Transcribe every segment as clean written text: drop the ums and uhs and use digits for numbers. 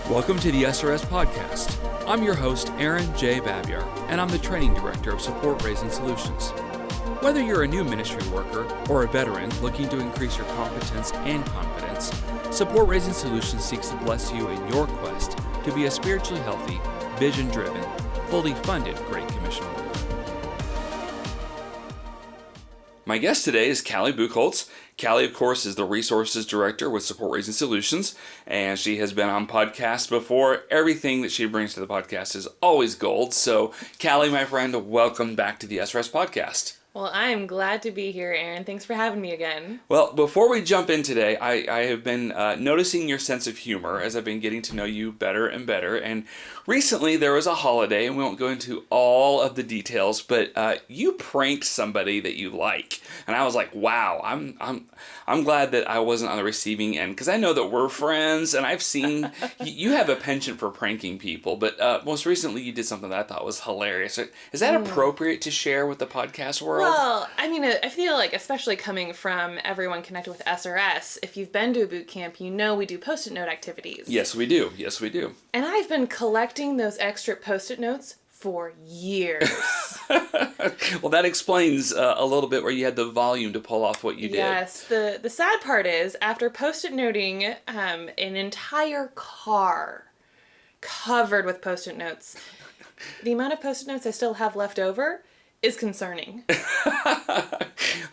Welcome to the SRS Podcast. I'm your host, Aaron J. Babyar, and I'm the Training Director of Support Raising Solutions. Whether you're a new ministry worker or a veteran looking to increase your competence and confidence, Support Raising Solutions seeks to bless you in your quest to be a spiritually healthy, vision-driven, fully funded Great Commission worker. My guest today is Callie Buchholtz. Callie, of course, is the Resources Director with Support Raising Solutions, and she has been on podcasts before. Everything that she brings to the podcast is always gold. So, Callie, my friend, welcome back to the SRS Podcast. Well, I am glad to be here, Aaron. Thanks for having me again. Well, before we jump in today, I have been noticing your sense of humor as I've been getting to know you better and better. And recently there was a holiday, and we won't go into all of the details, but you pranked somebody that you like, and I was like, wow, I'm glad that I wasn't on the receiving end, because I know that we're friends, and I've seen you have a penchant for pranking people. But most recently you did something that I thought was hilarious. Is that appropriate to share with the podcast world? Well, I mean, I feel like, especially coming from everyone connected with SRS, if you've been to a boot camp, you know we do Post-it note activities. Yes, we do. Yes, we do. And I've been collecting those extra Post-it notes for years. Well, that explains a little bit where you had the volume to pull off what you did. Yes. The sad part is, after Post-it noting an entire car covered with Post-it notes, the amount of Post-it notes I still have left over is concerning.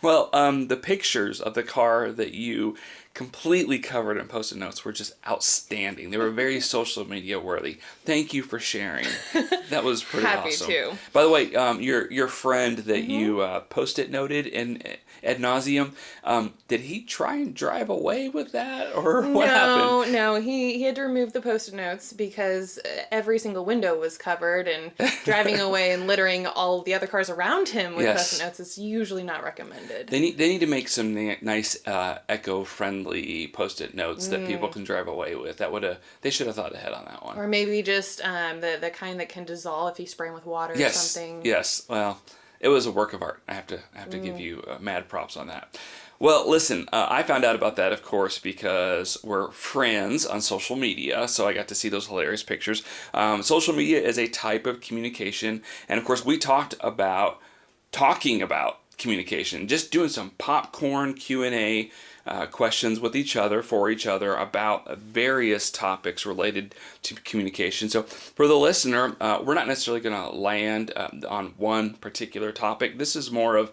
Well, the pictures of the car that you completely covered in Post-it notes were just outstanding. They were very social media worthy. Thank you for sharing. That was pretty awesome. Happy to. By the way, your friend that you Post-it noted in ad nauseum, did he try and drive away with that, or what happened? No, he had to remove the Post-it notes because every single window was covered, and driving away and littering all the other cars around him with Post-it notes is usually not recommended. They need to make some nice eco-friendly Post-it notes that people can drive away with. They should have thought ahead on that one. Or maybe just the kind that can dissolve if you spray them with water or something. Yes. Well, it was a work of art. I have to give you mad props on that. Well, listen, I found out about that, of course, because we're friends on social media, so I got to see those hilarious pictures. Social media is a type of communication, and of course we talking about communication, just doing some popcorn Q&A questions with each other, for each other, about various topics related to communication. So for the listener, we're not necessarily going to land on one particular topic. This is more of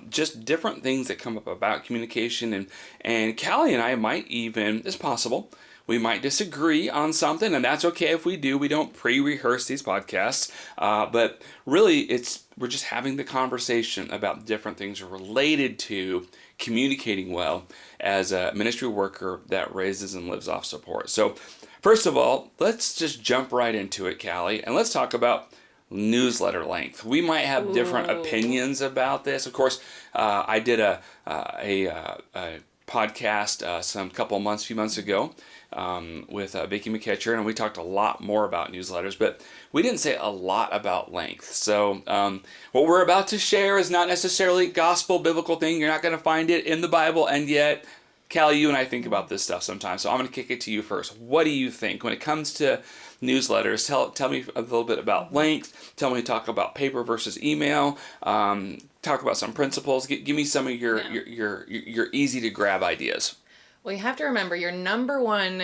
just different things that come up about communication, and Callie and I might even, it's possible, we might disagree on something, and that's okay if we do. We don't pre-rehearse these podcasts, but really we're just having the conversation about different things related to communicating well as a ministry worker that raises and lives off support. So first of all, let's just jump right into it, Callie, and let's talk about newsletter length. We might have different opinions about this. Of course, I did a podcast a few months ago with Vicki McKetcher, and we talked a lot more about newsletters, but we didn't say a lot about length. So what we're about to share is not necessarily gospel biblical thing. You're not going to find it in the Bible, and yet, Callie, you and I think about this stuff sometimes. So I'm going to kick it to you first. What do you think when it comes to newsletters? Tell me a little bit about length. Talk about paper versus email. Talk about some principles. Give me some of your easy to grab ideas. Well, you have to remember, your number one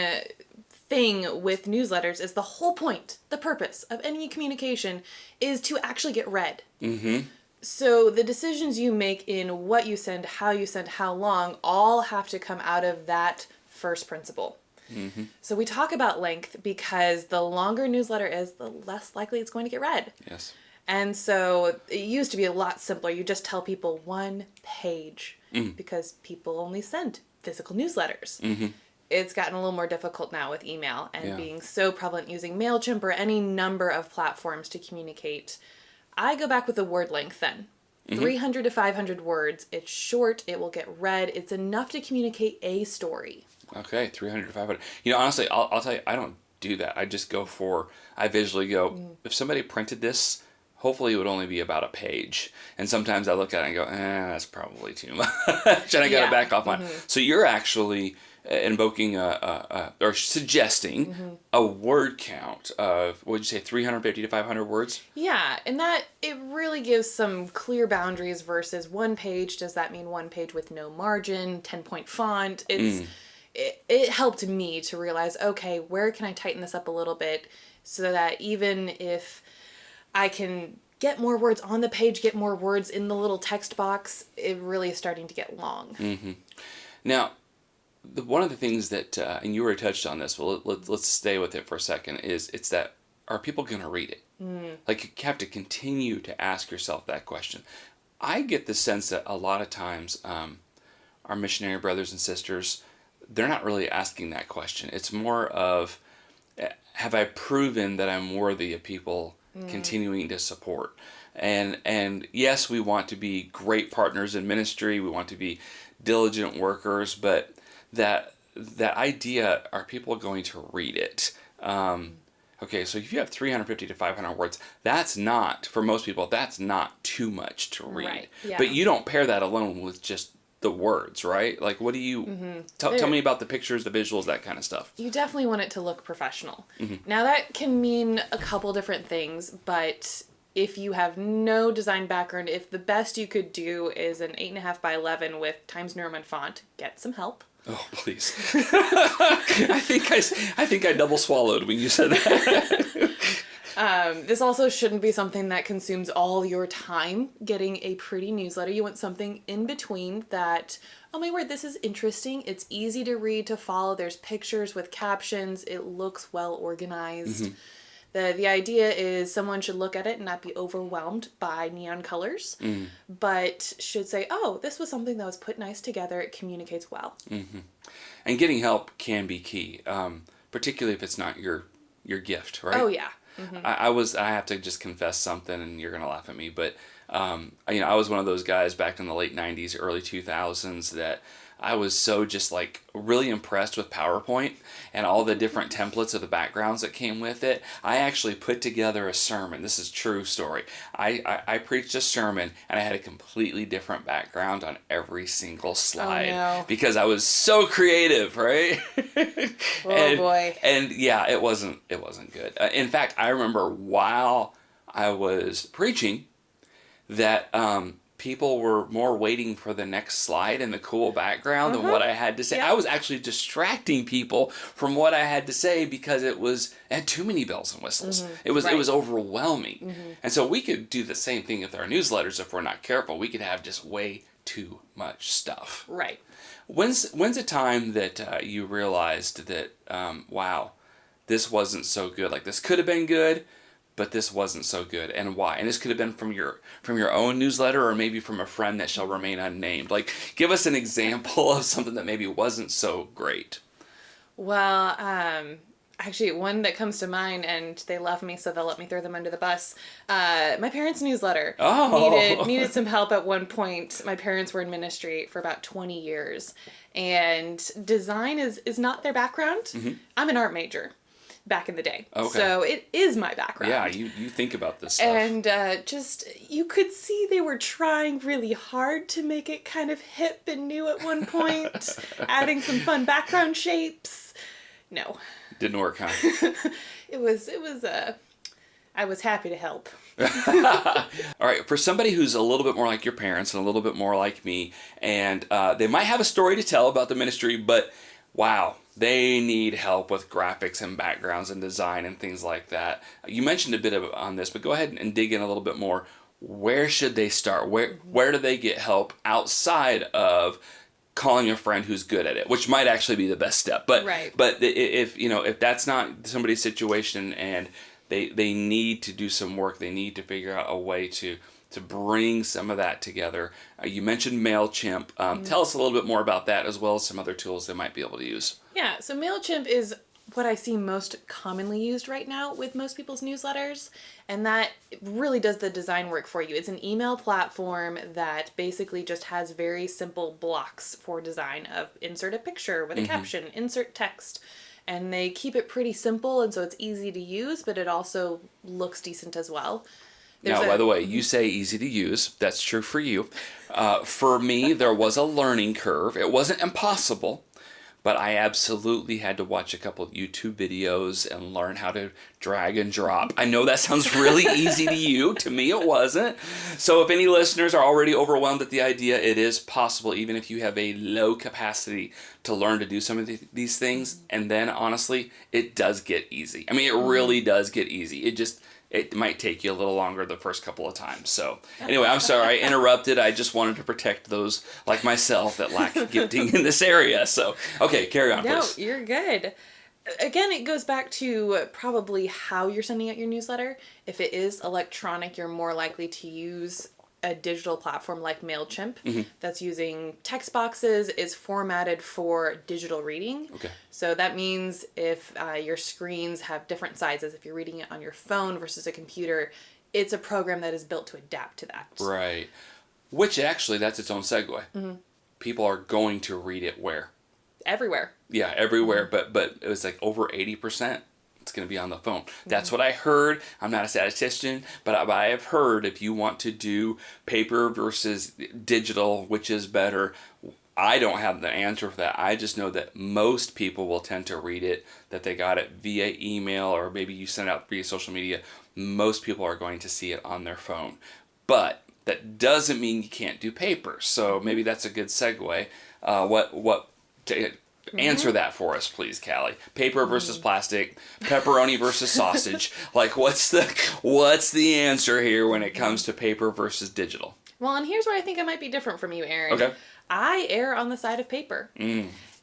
thing with newsletters is the whole point, the purpose of any communication is to actually get read. Mm-hmm. So the decisions you make in what you send, how long, all have to come out of that first principle. Mm-hmm. So we talk about length because the longer a newsletter is, the less likely it's going to get read. Yes. And so it used to be a lot simpler. You just tell people 1 page because people only send physical newsletters. Mm-hmm. It's gotten a little more difficult now with email and being so prevalent using MailChimp or any number of platforms to communicate. I go back with the word length then. 300 to 500 words. It's short. It will get read. It's enough to communicate a story. Okay, 300 to 500. Honestly, I'll tell you, I don't do that. I visually go, if somebody printed this, hopefully it would only be about a page. And sometimes I look at it and go, that's probably too much. And I got to back off on. So you're actually invoking or suggesting a word count of, what would you say, 350 to 500 words? Yeah, and that it really gives some clear boundaries versus one page. Does that mean one page with no margin, 10-point font? It helped me to realize, okay, where can I tighten this up a little bit so that even if I can get more words on the page, get more words in the little text box, it really is starting to get long. Mm-hmm. Now, one of the things that, and you already touched on this, but let's stay with it for a second, it's that, are people going to read it? Like, you have to continue to ask yourself that question. I get the sense that a lot of times our missionary brothers and sisters, they're not really asking that question. It's more of, have I proven that I'm worthy of people continuing to support? And yes, we want to be great partners in ministry. We want to be diligent workers, but that idea, are people going to read it? Okay, so if you have 350 to 500 words, that's not, for most people, that's not too much to read. Right, yeah. But you don't pair that alone with just the words, right? Like, what do you, tell me about the pictures, the visuals, that kind of stuff. You definitely want it to look professional. Now, that can mean a couple different things, but if you have no design background, if the best you could do is an 8.5 by 11 with Times New Roman font, get some help. Oh, please. I think I double swallowed when you said that. This also shouldn't be something that consumes all your time getting a pretty newsletter. You want something in between that, oh my word, this is interesting. It's easy to read, to follow. There's pictures with captions. It looks well organized. The idea is someone should look at it and not be overwhelmed by neon colors, but should say, oh, this was something that was put nice together. It communicates well. And getting help can be key, particularly if it's not your gift, right? Oh, yeah. I have to just confess something, and you're going to laugh at me, but I was one of those guys back in the late 90s, early 2000s that I was so just like really impressed with PowerPoint and all the different templates of the backgrounds that came with it. I actually put together a sermon. This is a true story. I preached a sermon, and I had a completely different background on every single slide because I was so creative, right? Boy. And yeah, it wasn't good. In fact, I remember while I was preaching that people were more waiting for the next slide and the cool background than what I had to say. I was actually distracting people from what I had to say because it had too many bells and whistles. It was overwhelming. And so we could do the same thing with our newsletters if we're not careful. We could have just way too much stuff. Right. When's a time that you realized that wow, this wasn't so good? Like, this could have been good, but this wasn't so good, and why? And this could have been from your own newsletter, or maybe from a friend that shall remain unnamed. Like, give us an example of something that maybe wasn't so great. Well, actually, one that comes to mind, and they love me, so they'll let me throw them under the bus. My parents' newsletter needed some help at one point. My parents were in ministry for about 20 years, and design is not their background. I'm an art major back in the day. Okay. So it is my background. Yeah, you think about this stuff. And just, you could see they were trying really hard to make it kind of hip and new at one point, adding some fun background shapes. No. Didn't work, huh? I was happy to help. All right, for somebody who's a little bit more like your parents and a little bit more like me, and they might have a story to tell about the ministry, but wow, they need help with graphics and backgrounds and design and things like that. You mentioned a bit on this, but go ahead and dig in a little bit more. Where should they start? Where do they get help outside of calling a friend who's good at it, which might actually be the best step? But if that's not somebody's situation and they need to do some work, they need to figure out a way to bring some of that together. You mentioned MailChimp. Tell us a little bit more about that, as well as some other tools they might be able to use. Yeah, so MailChimp is what I see most commonly used right now with most people's newsletters, and that really does the design work for you. It's an email platform that basically just has very simple blocks for design of insert a picture with a caption, insert text, and they keep it pretty simple, and so it's easy to use, but it also looks decent as well. By the way, you say easy to use. That's true for you. For me, there was a learning curve. It wasn't impossible, but I absolutely had to watch a couple of YouTube videos and learn how to drag and drop. I know that sounds really easy to you. To me, it wasn't. So if any listeners are already overwhelmed at the idea, it is possible, even if you have a low capacity, to learn to do some of these things. And then, honestly, it does get easy. I mean, it really does get easy. It might take you a little longer the first couple of times. So anyway, I'm sorry I interrupted. I just wanted to protect those like myself that lack gifting in this area. So, okay, carry on, please. No, you're good. Again, it goes back to probably how you're sending out your newsletter. If it is electronic, you're more likely to use a digital platform like MailChimp that's using text boxes, is formatted for digital reading. Okay. So that means if your screens have different sizes, if you're reading it on your phone versus a computer, it's a program that is built to adapt to that. Right. Which actually, that's its own segue. People are going to read it where? Everywhere. Yeah, everywhere. But it was like over 80%. It's going to be on the phone. That's what I heard. I'm not a statistician, but I have heard if you want to do paper versus digital, which is better, I don't have the answer for that. I just know that most people will tend to read it, that they got it via email, or maybe you send it out via social media. Most people are going to see it on their phone. But that doesn't mean you can't do paper. So maybe that's a good segue. Answer that for us, please, Callie. Paper versus plastic, pepperoni versus sausage. Like, what's the answer here when it comes to paper versus digital? Well, and here's where I think I might be different from you, Aaron. Okay. I err on the side of paper.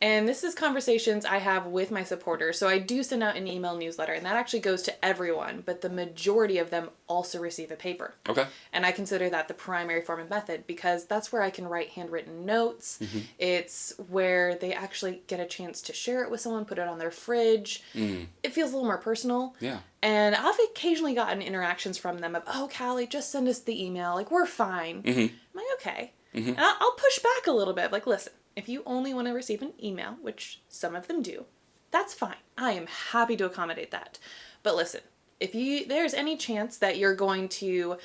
And this is conversations I have with my supporters. So I do send out an email newsletter, and that actually goes to everyone, but the majority of them also receive a paper. Okay. And I consider that the primary form of method because that's where I can write handwritten notes. It's where they actually get a chance to share it with someone, put it on their fridge. It feels a little more personal. Yeah. And I've occasionally gotten interactions from them of, oh, Callie, just send us the email. Like, we're fine. I'm like, okay. And I'll push back a little bit. Like, listen, if you only want to receive an email, which some of them do, that's fine. I am happy to accommodate that. But listen, if there's any chance that you're going to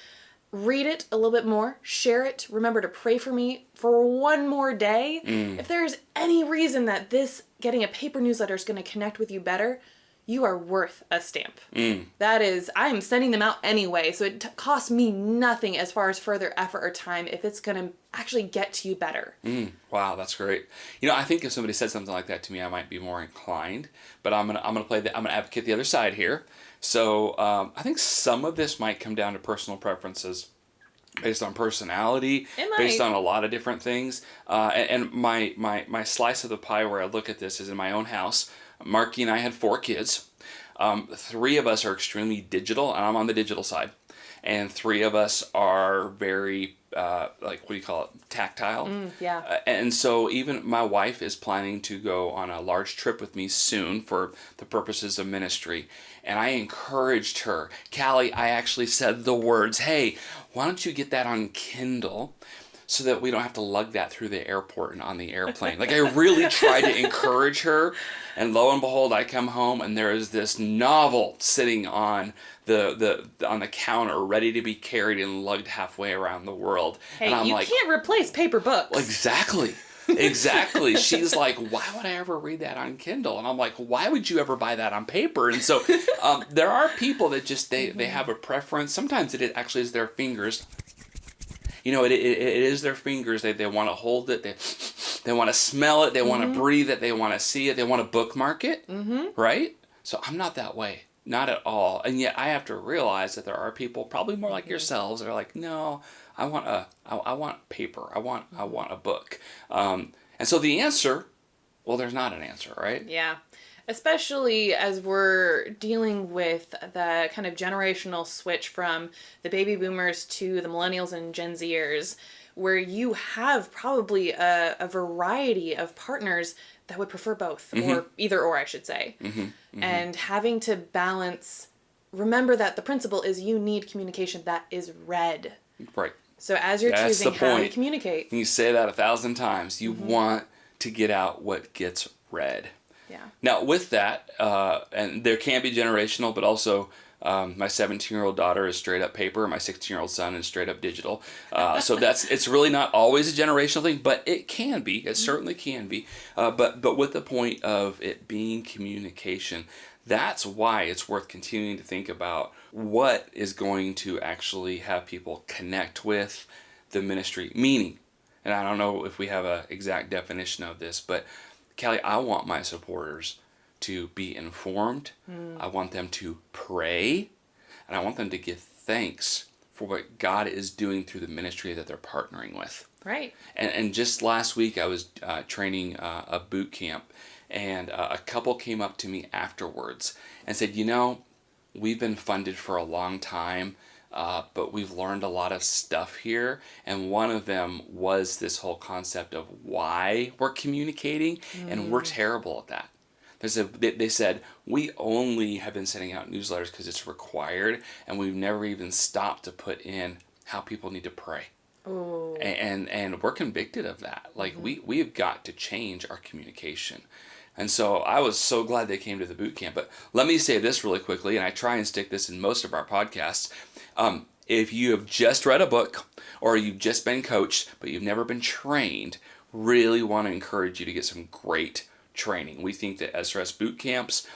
read it a little bit more, share it, remember to pray for me for one more day. If there's any reason that getting a paper newsletter is going to connect with you better, you are worth a stamp. That is, I am sending them out anyway, so it costs me nothing as far as further effort or time if it's going to actually get to you better. Wow, that's great. You know, I think if somebody said something like that to me, I might be more inclined. But I'm gonna advocate the other side here. So I think some of this might come down to personal preferences, based on personality, based on a lot of different things. And my slice of the pie where I look at this is in my own house. Marky and I had 4 kids. 3 of us are extremely digital, and I'm on the digital side. And 3 of us are very, tactile. And so even my wife is planning to go on a large trip with me soon for the purposes of ministry. And I encouraged her. Callie, I actually said the words, hey, why don't you get that on Kindle so that we don't have to lug that through the airport and on the airplane. Like, I really tried to encourage her. And lo and behold, I come home and there is this novel sitting on on the counter, ready to be carried and lugged halfway around the world. Hey, and I'm you can't replace paper books. Exactly. Exactly. She's like, why would I ever read that on Kindle? And I'm like, why would you ever buy that on paper? And so there are people that just, they have a preference. Sometimes it actually is their fingers. You know, it is their fingers. They want to hold it. They want to smell it. They want to breathe it. They want to see it. They want to bookmark it. Right? So I'm not that way. Not at all. And yet I have to realize that there are people, probably more like yourselves, that are like, no, I want paper. I want a book. And so the answer, well, there's not an answer, right? Yeah. Especially as we're dealing with the kind of generational switch from the baby boomers to the millennials and Gen Zers, where you have probably a variety of partners that would prefer both, or either or, I should say. And having to balance, remember that the principle is you need communication that is read. Right. So as you're choosing how you communicate. You say that 1,000 times. You want to get out what gets read. Yeah. Now, with that, and there can be generational, but also My 17-year-old daughter is straight up paper. My 16-year-old son is straight up digital. So it's really not always a generational thing, but it can be. It certainly can be. But with the point of it being communication, that's why it's worth continuing to think about what is going to actually have people connect with the ministry. Meaning, and I don't know if we have an exact definition of this, but Callie, I want my supporters to be informed. I want them to pray, and I want them to give thanks for what God is doing through the ministry that they're partnering with. Right. And just last week I was training a boot camp, and a couple came up to me afterwards and said, we've been funded for a long time, but we've learned a lot of stuff here. And one of them was this whole concept of why we're communicating, and we're terrible at that. They said, we only have been sending out newsletters because it's required, and we've never even stopped to put in how people need to pray. Oh. And we're convicted of that. Like, we have got to change our communication. And so I was so glad they came to the boot camp. But let me say this really quickly, and I try and stick this in most of our podcasts. If you have just read a book or you've just been coached, but you've never been trained, really want to encourage you to get some great training. We think that SRS boot camps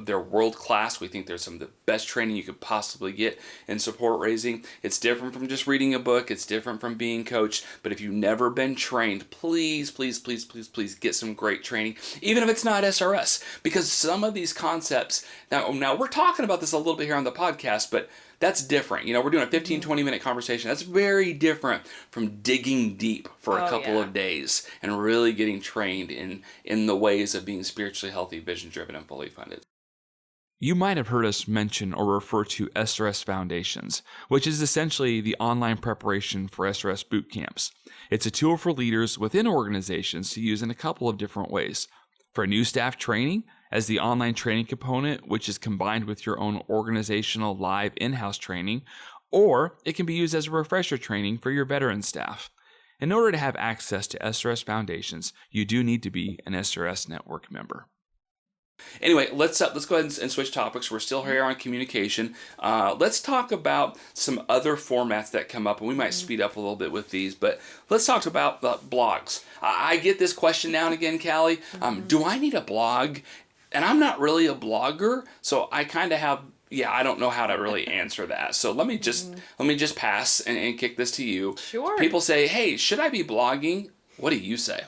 they're world class. We think there's some of the best training you could possibly get in support raising. It's different from just reading a book. It's different from being coached. But if you've never been trained, please get some great training, even if it's not SRS, because some of these concepts, now we're talking about this a little bit here on the podcast, but that's different. We're doing a 15, 20-minute conversation. That's very different from digging deep for a couple of days and really getting trained in the ways of being spiritually healthy, vision-driven, and fully funded. You might have heard us mention or refer to SRS Foundations, which is essentially the online preparation for SRS boot camps. It's a tool for leaders within organizations to use in a couple of different ways. For new staff training, as the online training component, which is combined with your own organizational live in-house training, or it can be used as a refresher training for your veteran staff. In order to have access to SRS Foundations, you do need to be an SRS Network member. Anyway, let's go ahead and switch topics. We're still here on communication. Let's talk about some other formats that come up, and we might speed up a little bit with these, but let's talk about blogs. I get this question now and again, Callie. Do I need a blog? And I'm not really a blogger, so I kind of have, I don't know how to really answer that. So let me just pass and kick this to you. Sure. People say, hey, should I be blogging? What do you say?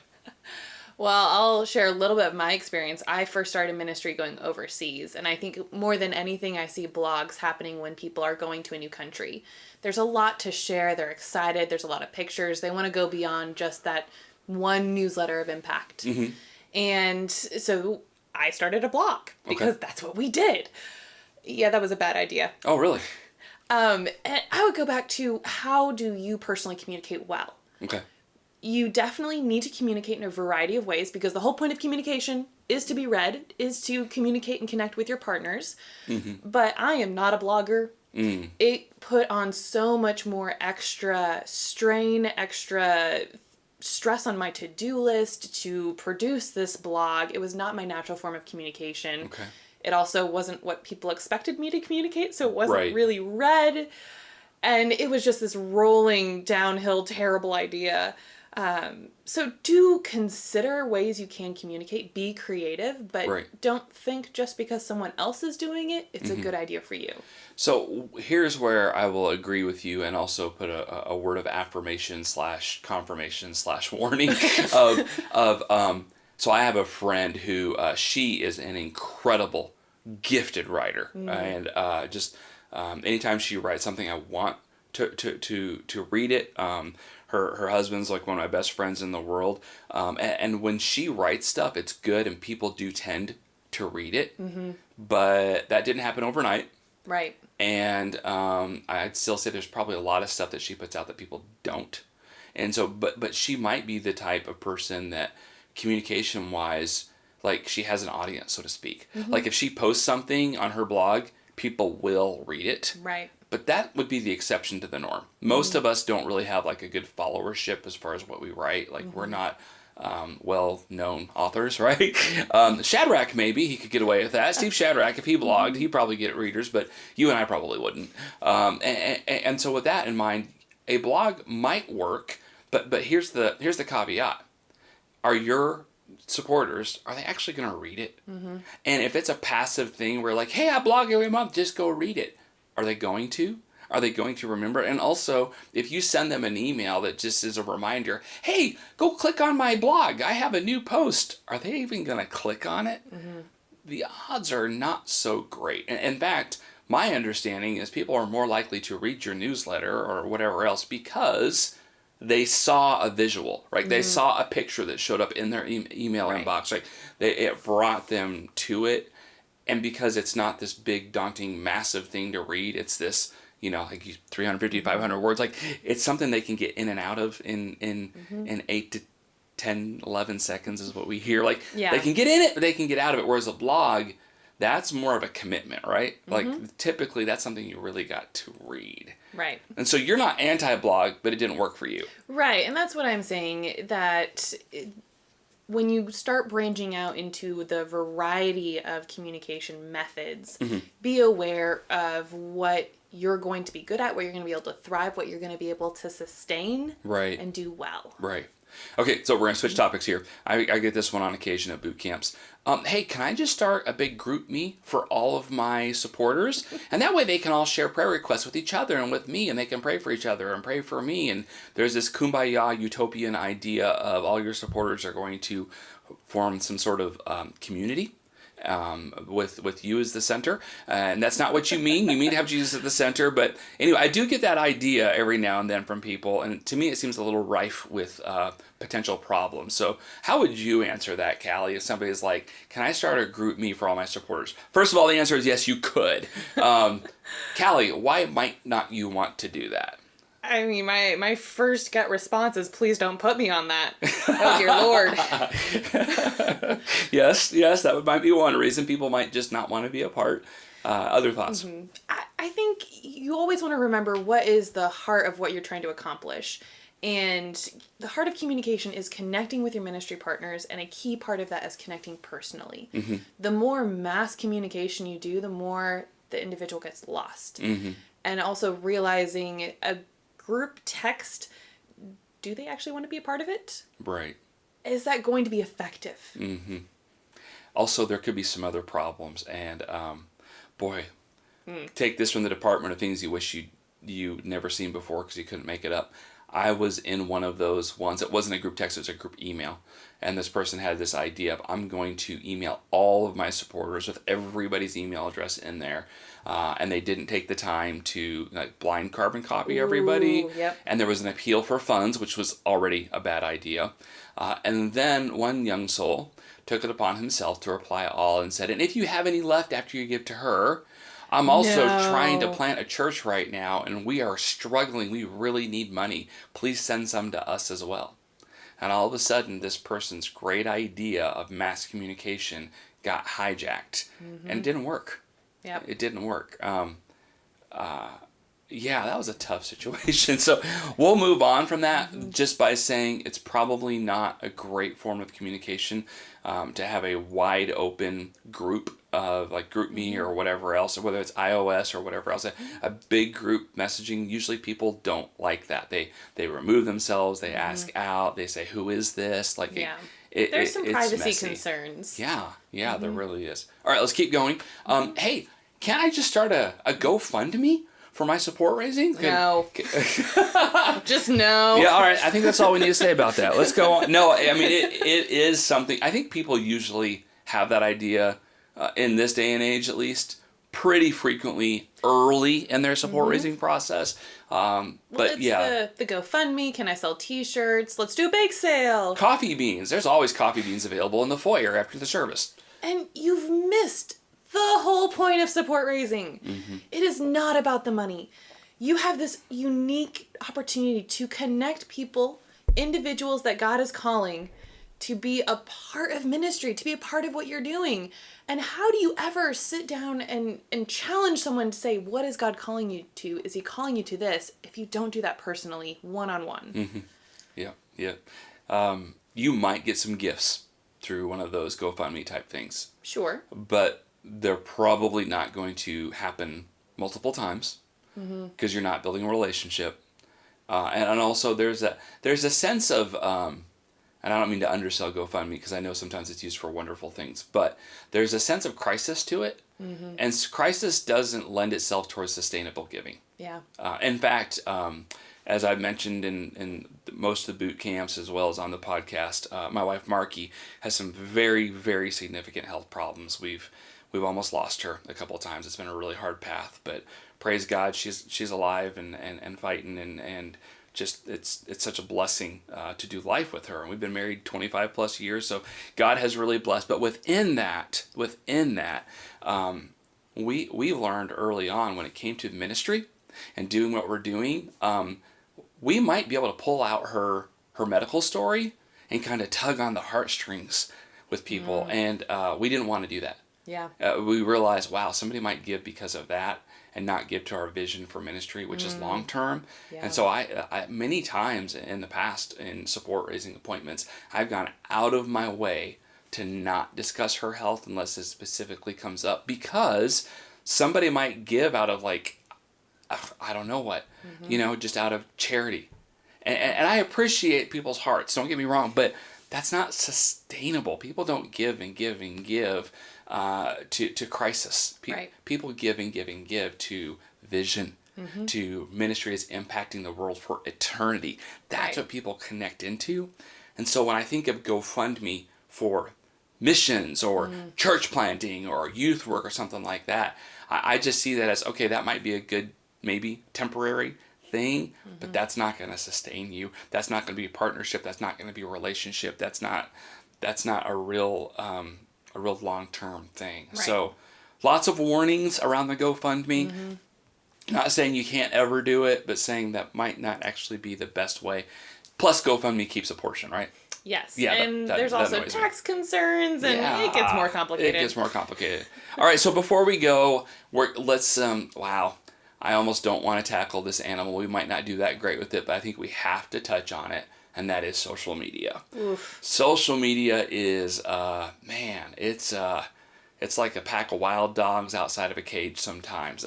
Well, I'll share a little bit of my experience. I first started ministry going overseas, and I think more than anything, I see blogs happening when people are going to a new country. There's a lot to share. They're excited. There's a lot of pictures. They want to go beyond just that one newsletter of impact. Mm-hmm. And so I started a blog because that's what we did. Yeah, that was a bad idea. Oh, really? And I would go back to, how do you personally communicate well? Okay. You definitely need to communicate in a variety of ways, because the whole point of communication is to be read, is to communicate and connect with your partners. Mm-hmm. But I am not a blogger. It put on so much more extra strain, extra stress on my to-do list to produce this blog. It was not my natural form of communication. Okay. It also wasn't what people expected me to communicate, so it wasn't really read. And it was just this rolling downhill, terrible idea. So do consider ways you can communicate, be creative, but don't think just because someone else is doing it, it's a good idea for you. So here's where I will agree with you, and also put a word of affirmation / confirmation / warning so I have a friend who, she is an incredible, gifted writer. And anytime she writes something, I want to read it. Her husband's like one of my best friends in the world. And when she writes stuff, it's good, and people do tend to read it. Mm-hmm. But that didn't happen overnight. Right. And I'd still say there's probably a lot of stuff that she puts out that people don't. And so, but she might be the type of person that, communication-wise, like, she has an audience, so to speak. Mm-hmm. Like, if she posts something on her blog, people will read it. Right. But that would be the exception to the norm. Most of us don't really have like a good followership as far as what we write. Like, we're not well-known authors, right? Shadrach, maybe he could get away with that. Steve Shadrach, if he blogged, he'd probably get readers, but you and I probably wouldn't. And so with that in mind, a blog might work, but here's the caveat: are your supporters, are they actually going to read it? Mm-hmm. And if it's a passive thing where like, hey, I blog every month, just go read it, are they going to? Are they going to remember? And also, if you send them an email that just is a reminder, hey, go click on my blog, I have a new post, are they even going to click on it? Mm-hmm. The odds are not so great. And in fact, my understanding is people are more likely to read your newsletter or whatever else because they saw a visual, right? Mm-hmm. They saw a picture that showed up in their email inbox, right? It brought them to it. And because it's not this big, daunting, massive thing to read, it's this, like 350, 500 words. Like, it's something they can get in and out of in 8 to 10, 11 seconds is what we hear. Like, they can get in it, but they can get out of it. Whereas a blog, that's more of a commitment, right? Mm-hmm. Like, typically, that's something you really got to read. Right. And so you're not anti-blog, but it didn't work for you. Right. And that's what I'm saying, that when you start branching out into the variety of communication methods, be aware of what you're going to be good at, what you're going to be able to thrive, what you're going to be able to sustain and do well. Right. Okay, so we're going to switch topics here. I get this one on occasion at boot camps. Hey, can I just start a big group me for all of my supporters? And that way they can all share prayer requests with each other and with me, and they can pray for each other and pray for me. And there's this kumbaya utopian idea of all your supporters are going to form some sort of community. With you as the center, and that's not what you mean. You mean to have Jesus at the center, but anyway, I do get that idea every now and then from people, and to me it seems a little rife with potential problems. So how would you answer that, Callie, if somebody is like, can I start a group me for all my supporters? First of all, the answer is yes, you could. Callie, why might not you want to do that? I mean, my first gut response is, please don't put me on that. Oh, dear Lord. Yes, that might be one reason people might just not want to be a part. Other thoughts? Mm-hmm. I think you always want to remember what is the heart of what you're trying to accomplish. And the heart of communication is connecting with your ministry partners, and a key part of that is connecting personally. Mm-hmm. The more mass communication you do, the more the individual gets lost. Mm-hmm. And also realizing a group text, do they actually want to be a part of it? Right. Is that going to be effective? Mm-hmm. Also, there could be some other problems, and take this from the department of things you wish you'd never seen before because you couldn't make it up. I was in one of those ones. It wasn't a group text, it was a group email. And this person had this idea of, I'm going to email all of my supporters with everybody's email address in there. And they didn't take the time to blind carbon copy everybody. Ooh, yep. And there was an appeal for funds, which was already a bad idea. And then one young soul took it upon himself to reply all and said, and if you have any left after you give to her, I'm also trying to plant a church right now, and we are struggling. We really need money. Please send some to us as well. And all of a sudden, this person's great idea of mass communication got hijacked, and it didn't work. Yep. It didn't work. Yeah, that was a tough situation. So we'll move on from that just by saying it's probably not a great form of communication to have a wide open group of like GroupMe or whatever else, or whether it's iOS or whatever else. A big group messaging, usually people don't like that. They remove themselves, they ask out, they say, who is this? Like, there's some privacy messy concerns. Yeah, there really is. All right, let's keep going. Hey, can I just start a GoFundMe for my support raising? No. Just no. Yeah, all right. I think that's all we need to say about that. Let's go on. No, I mean, it is something. I think people usually have that idea, in this day and age at least, pretty frequently early in their support raising process. But yeah. The GoFundMe, can I sell t-shirts? Let's do a bake sale. Coffee beans. There's always coffee beans available in the foyer after the service. And you've missed the whole point of support raising. It is not about the money. You have this unique opportunity to connect people, individuals that God is calling to be a part of ministry, to be a part of what you're doing. And how do you ever sit down and challenge someone to say, what is God calling you to? Is he calling you to this? If you don't do that personally, one-on-one. Yeah. you might get some gifts through one of those GoFundMe type things. Sure. But they're probably not going to happen multiple times because you're not building a relationship. And also there's a sense of, and I don't mean to undersell GoFundMe because I know sometimes it's used for wonderful things, but there's a sense of crisis to it. And crisis doesn't lend itself towards sustainable giving. Yeah. In fact, as I've mentioned in most of the boot camps as well as on the podcast, my wife Marky has some very, very significant health problems. We've almost lost her a couple of times. It's been a really hard path, but praise God, she's alive and fighting and just it's such a blessing to do life with her. And we've been married 25 plus years, so God has really blessed. But within that, we learned early on when it came to the ministry and doing what we're doing, we might be able to pull out her medical story and kind of tug on the heartstrings with people, and we didn't want to do that. Yeah. We realized, wow, somebody might give because of that and not give to our vision for ministry, which is long term. Yeah. And so I many times in the past in support raising appointments, I've gone out of my way to not discuss her health unless it specifically comes up, because somebody might give out of like, I don't know what, just out of charity. And I appreciate people's hearts, don't get me wrong, but that's not sustainable. People don't give and give and give to crisis. Right. People give and give and give to vision, to ministry is impacting the world for eternity. That's what people connect into. And so when I think of GoFundMe for missions or church planting or youth work or something like that, I just see that as, okay, that might be a good, maybe temporary thing, but that's not going to sustain you. That's not going to be a partnership. That's not going to be a relationship. That's not a real long-term thing. Right. So lots of warnings around the GoFundMe. Not saying you can't ever do it, but saying that might not actually be the best way. Plus GoFundMe keeps a portion, right? Yes. Yeah, and that there's also annoys me. tax concerns, and it gets more complicated. It gets more complicated. All right, so before we go, let's wow. I almost don't want to tackle this animal. We might not do that great with it, but I think we have to touch on it, and that is social media. Oof. Social media is, man, it's like a pack of wild dogs outside of a cage sometimes.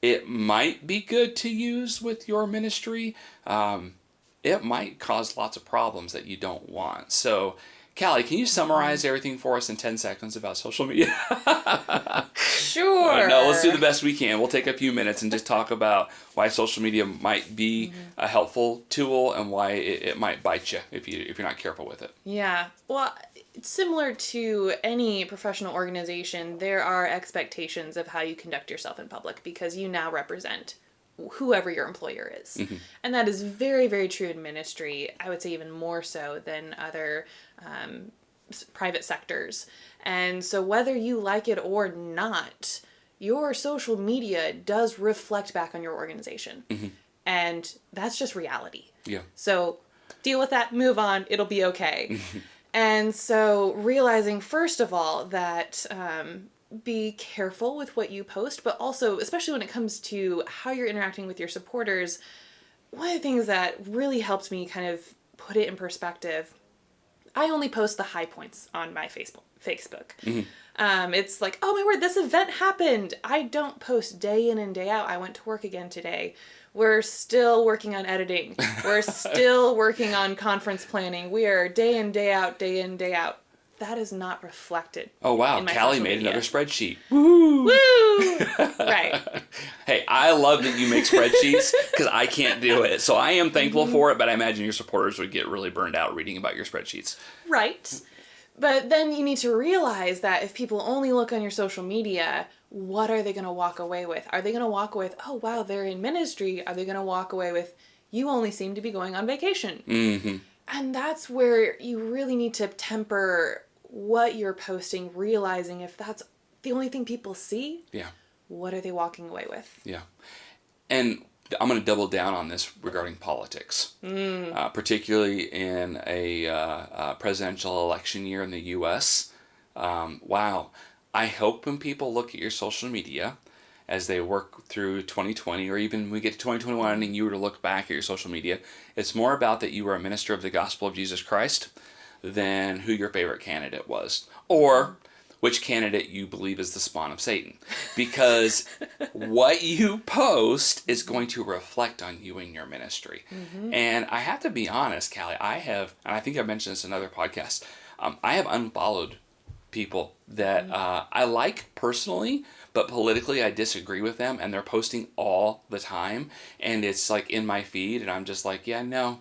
It might be good to use with your ministry. It might cause lots of problems that you don't want. So, Callie, can you summarize everything for us in 10 seconds about social media? Sure. No, let's do the best we can. We'll take a few minutes and just talk about why social media might be a helpful tool and why it might bite you if you're not careful with it. Yeah. Well, similar to any professional organization, there are expectations of how you conduct yourself in public because you now represent whoever your employer is. And that is very, very true in ministry. I would say even more so than other private sectors. And so whether you like it or not, your social media does reflect back on your organization. And that's just reality. Yeah. So deal with that, move on, it'll be okay. And so realizing, first of all, that be careful with what you post, but also, especially when it comes to how you're interacting with your supporters, one of the things that really helped me kind of put it in perspective, I only post the high points on my Facebook. It's like, oh my word, this event happened. I don't post day in and day out. I went to work again today. We're still working on editing. We're still working on conference planning. We are day in, day out, day in, day out. That is not reflected. Oh, wow. In my Callie social made media. another spreadsheet. Woo! Woo! Right. Hey, I love that you make spreadsheets because I can't do it. So I am thankful for it, but I imagine your supporters would get really burned out reading about your spreadsheets. Right. But then you need to realize that if people only look on your social media, what are they going to walk away with? Are they going to walk away with, oh, wow, they're in ministry? Are they going to walk away with, you only seem to be going on vacation? And that's where you really need to temper what you're posting, realizing if that's the only thing people see, what are they walking away with? Yeah. And I'm going to double down on this regarding politics, particularly in a presidential election year in the U.S. Wow. I hope when people look at your social media as they work through 2020, or even we get to 2021 and you were to look back at your social media, it's more about that you are a minister of the gospel of Jesus Christ, than who your favorite candidate was, or which candidate you believe is the spawn of Satan. Because what you post is going to reflect on you and your ministry. And I have to be honest, Callie, and I think I mentioned this in another podcast, I have unfollowed people that I like personally, but politically I disagree with them, and they're posting all the time, and it's like in my feed, and I'm just like, yeah, no,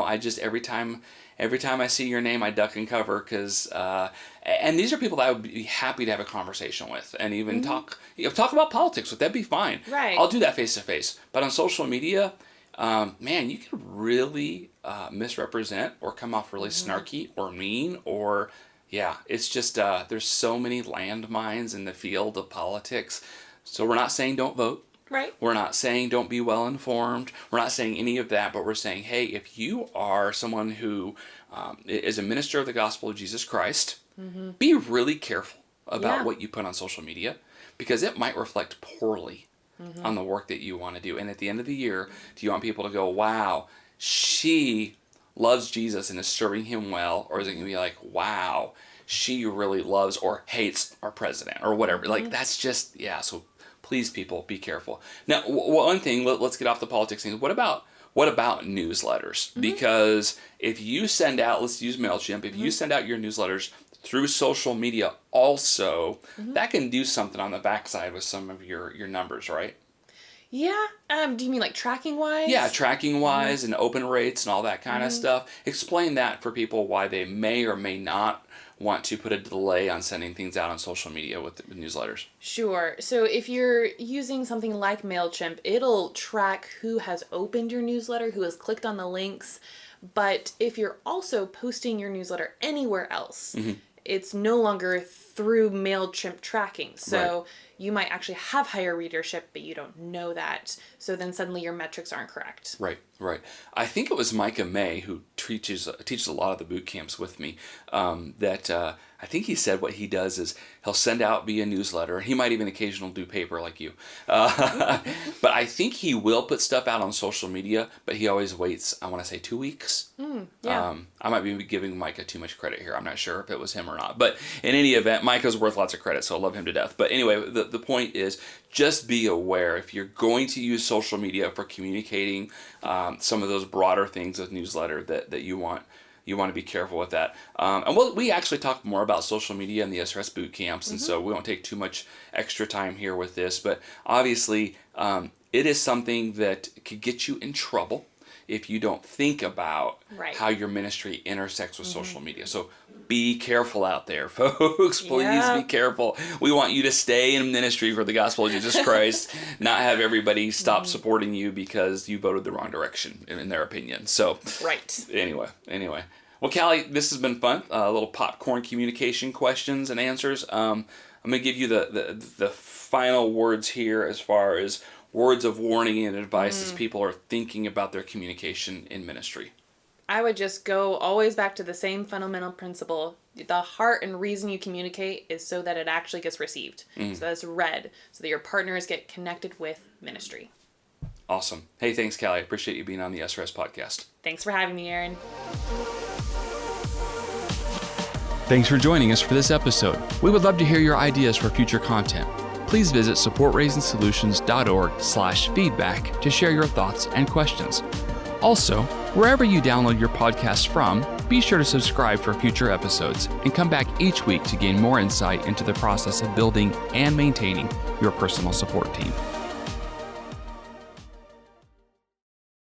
I just, every time I see your name, I duck and cover, because, and these are people that I would be happy to have a conversation with, and even talk about politics with. That'd be fine. Right. I'll do that face to face. But on social media, man, you can really misrepresent or come off really snarky or mean, or it's just there's so many landmines in the field of politics. So we're not saying don't vote. Right. We're not saying don't be well informed. We're not saying any of that, but we're saying, hey, if you are someone who is a minister of the gospel of Jesus Christ, be really careful about what you put on social media, because it might reflect poorly on the work that you want to do. And at the end of the year, do you want people to go, wow, she loves Jesus and is serving him well? Or is it going to be like, wow, she really loves or hates our president or whatever? Like, that's just, so please, people, be careful. Now, one thing, let's get off the politics thing. What about newsletters? Because if you send out, let's use MailChimp, if you send out your newsletters through social media also, that can do something on the backside with some of your numbers, right? Yeah. Do you mean like tracking wise? Yeah, tracking wise and open rates and all that kind of stuff. Explain that for people, why they may or may not want to put a delay on sending things out on social media with newsletters. Sure. So if you're using something like MailChimp, it'll track who has opened your newsletter, who has clicked on the links. But if you're also posting your newsletter anywhere else, it's no longer through MailChimp tracking. So you might actually have higher readership, but you don't know that. So then suddenly your metrics aren't correct. Right. I think it was Micah May, who teaches a lot of the boot camps with me, that I think he said what he does is he'll send out via newsletter. He might even occasionally do paper like you. But I think he will put stuff out on social media, but he always waits, I want to say 2 weeks. I might be giving Micah too much credit here. I'm not sure if it was him or not. But in any event, Micah's worth lots of credit, so I love him to death. But anyway, the point is, just be aware if you're going to use social media for communicating some of those broader things with newsletter that you want to be careful with that. And we actually talk more about social media in the SRS boot camps, and so we won't take too much extra time here with this. But obviously, it is something that could get you in trouble if you don't think about how your ministry intersects with social media. So be careful out there, folks. Please be careful. We want you to stay in ministry for the gospel of Jesus Christ, not have everybody stop supporting you because you voted the wrong direction, in their opinion. So anyway. Well, Callie, this has been fun. A little popcorn communication questions and answers. I'm going to give you the final words here as far as words of warning and advice as people are thinking about their communication in ministry. I would just go always back to the same fundamental principle. The heart and reason you communicate is so that it actually gets received. So that it's read, so that your partners get connected with ministry. Awesome. Hey, thanks, Callie. I appreciate you being on the SRS podcast. Thanks for having me, Aaron. Thanks for joining us for this episode. We would love to hear your ideas for future content. Please visit supportraisingsolutions.org/feedback to share your thoughts and questions. Also, wherever you download your podcast from, be sure to subscribe for future episodes and come back each week to gain more insight into the process of building and maintaining your personal support team.